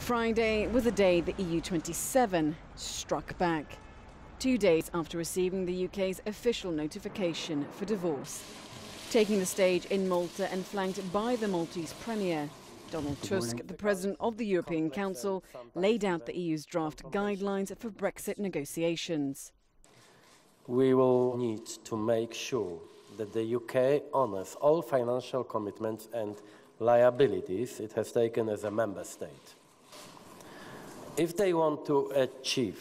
Friday was the day the EU 27 struck back, 2 days after receiving the UK's official notification for divorce. Taking the stage in Malta and flanked by the Maltese Premier, Donald Tusk, the President of the European Council, laid out the EU's draft guidelines for Brexit negotiations. We will need to make sure that the UK honours all financial commitments and liabilities it has taken as a member state. If they want to achieve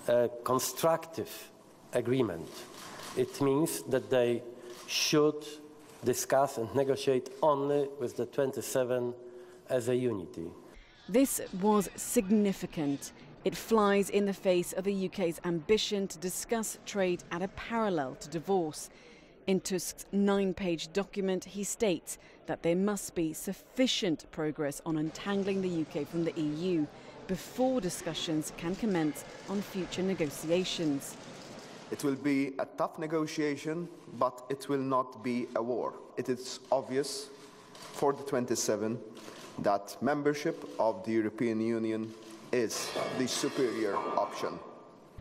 a constructive agreement, it means that they should discuss and negotiate only with the 27 as a unity. This was significant. It flies in the face of the UK's ambition to discuss trade at a parallel to divorce. In Tusk's 9-page document, he states that there must be sufficient progress on untangling the UK from the EU before discussions can commence on future negotiations. It will be a tough negotiation, but it will not be a war. It is obvious for the 27 that membership of the European Union is the superior option.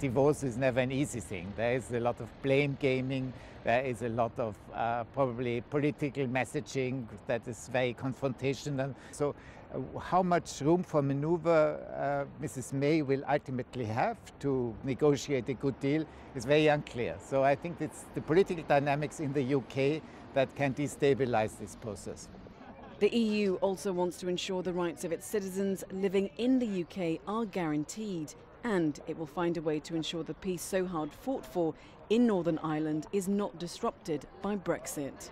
Divorce is never an easy thing. There is a lot of blame gaming. There is a lot of probably political messaging that is very confrontational. So how much room for maneuver Mrs. May will ultimately have to negotiate a good deal is very unclear. So I think it's the political dynamics in the UK that can destabilize this process. The EU also wants to ensure the rights of its citizens living in the UK are guaranteed, and it will find a way to ensure the peace so hard fought for in Northern Ireland is not disrupted by Brexit.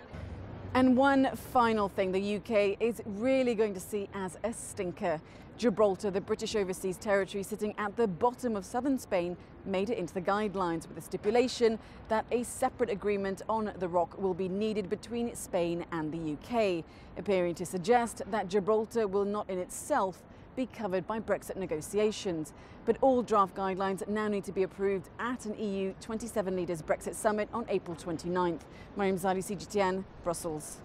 And one final thing the UK is really going to see as a stinker. Gibraltar, the British overseas territory sitting at the bottom of southern Spain, made it into the guidelines with the stipulation that a separate agreement on the rock will be needed between Spain and the UK, appearing to suggest that Gibraltar will not in itself be covered by Brexit negotiations. But all draft guidelines now need to be approved at an EU 27 leaders Brexit summit on April 29th. Mariam Zadi, CGTN, Brussels.